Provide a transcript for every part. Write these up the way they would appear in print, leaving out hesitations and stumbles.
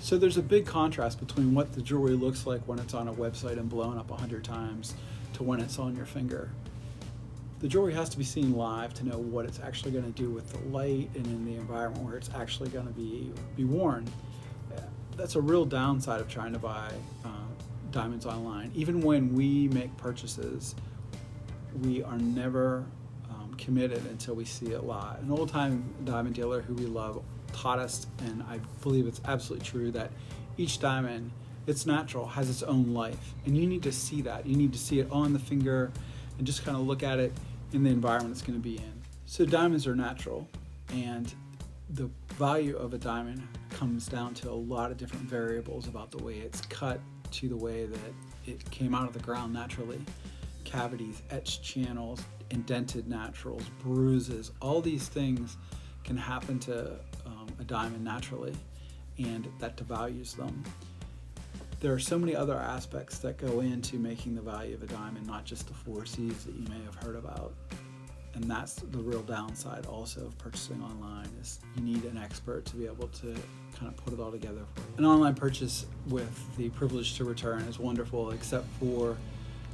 So there's a big contrast between what the jewelry looks like when it's on a website and blown up 100 times to when it's on your finger. The jewelry has to be seen live to know what it's actually going to do with the light and in the environment where it's actually going to be worn. That's a real downside of trying to buy diamonds online. Even when we make purchases, we are never committed until we see it live. An old-time diamond dealer who we love taught us, and I believe it's absolutely true, that each diamond, it's natural, has its own life, and you need to see that. You need to see it on the finger and just kind of look at it in the environment it's going to be in. So diamonds are natural, and the value of a diamond comes down to a lot of different variables about the way it's cut, to the way that it came out of the ground naturally. Cavities, etched channels, indented naturals, bruises, all these things can happen to a diamond naturally, and that devalues them. There are so many other aspects that go into making the value of a diamond, not just the 4 C's that you may have heard about. And that's the real downside also of purchasing online, is you need an expert to be able to kind of put it all together for you. An online purchase with the privilege to return is wonderful, except for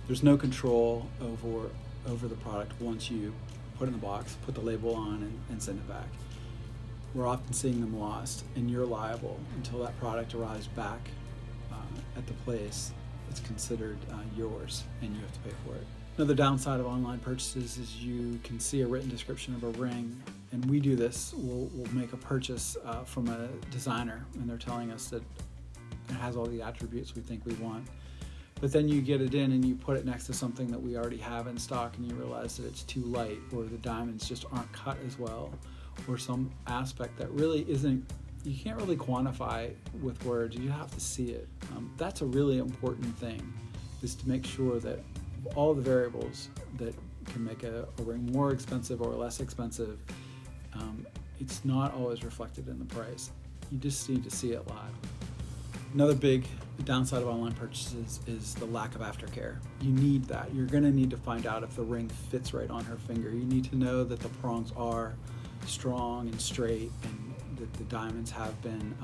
there's no control over the product once you put it in the box, put the label on, and send it back. We're often seeing them lost, and you're liable until that product arrives back at the place. It's considered yours, and you have to pay for it. Another downside of online purchases is you can see a written description of a ring, and we do this. We'll make a purchase from a designer, and they're telling us that it has all the attributes we think we want. But then you get it in and you put it next to something that we already have in stock, and you realize that it's too light, or the diamonds just aren't cut as well, or some aspect that really isn't, you can't really quantify with words. You have to see it. That's a really important thing, is to make sure that all the variables that can make a ring more expensive or less expensive, it's not always reflected in the price. You just need to see it live. Another big downside of online purchases is the lack of aftercare. You need that. You're going to need to find out if the ring fits right on her finger. You need to know that the prongs are strong and straight, and that the diamonds have been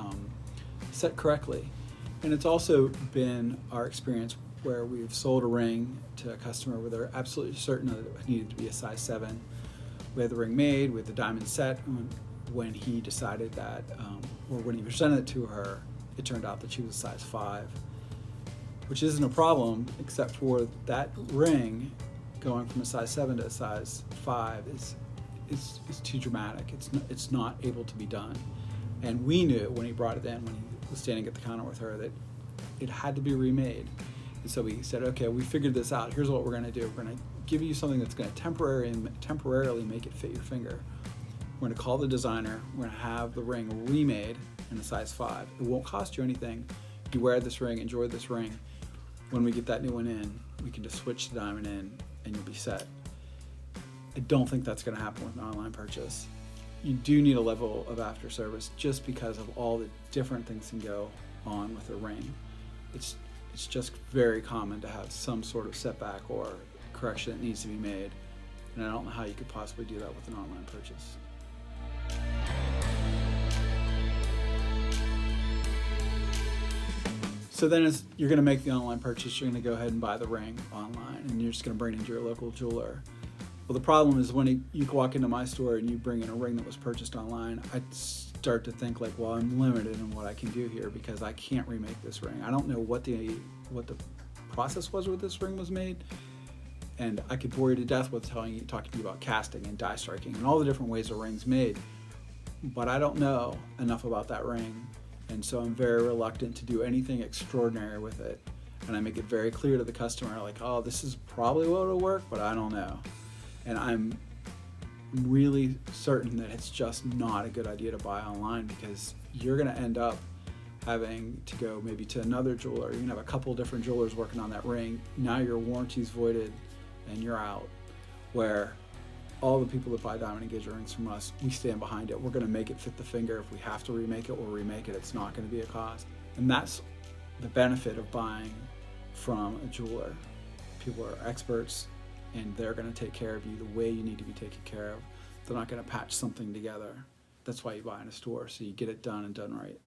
set correctly. And it's also been our experience where we've sold a ring to a customer where they're absolutely certain that it needed to be a size 7. We had the ring made with the diamond set, and when he decided that, or when he presented it to her, it turned out that she was a size 5, which isn't a problem, except for that ring going from a size 7 to a size 5 is too dramatic. It's not able to be done. And we knew when he brought it in, when he was standing at the counter with her, that it had to be remade. And so we said, okay, we figured this out. Here's what we're going to do. We're going to give you something that's going to temporarily make it fit your finger. We're going to call the designer. We're going to have the ring remade in a size 5. It won't cost you anything. You wear this ring, enjoy this ring. When we get that new one in, we can just switch the diamond in and you'll be set. I don't think that's going to happen with an online purchase. You do need a level of after service just because of all the different things that can go on with a ring. It's just very common to have some sort of setback or correction that needs to be made, and I don't know how you could possibly do that with an online purchase. So then as you're going to make the online purchase, you're going to go ahead and buy the ring online, and you're just going to bring it into your local jeweler. Well, the problem is when you walk into my store and you bring in a ring that was purchased online, I start to think like, well, I'm limited in what I can do here because I can't remake this ring. I don't know what the process was where this ring was made, and I could bore you to death with talking to you about casting and die striking and all the different ways a ring's made, but I don't know enough about that ring, and so I'm very reluctant to do anything extraordinary with it. And I make it very clear to the customer, like, oh, this is probably what will work, but I don't know. And I'm really certain that it's just not a good idea to buy online, because you're going to end up having to go maybe to another jeweler. You're going to have a couple different jewelers working on that ring. Now your warranty's voided and you're out. Where all the people that buy diamond engagement rings from us, we stand behind it. We're going to make it fit the finger. If we have to remake it, we'll remake it. It's not going to be a cost. And that's the benefit of buying from a jeweler. People are experts, and they're going to take care of you the way you need to be taken care of. They're not going to patch something together. That's why you buy in a store, so you get it done and done right.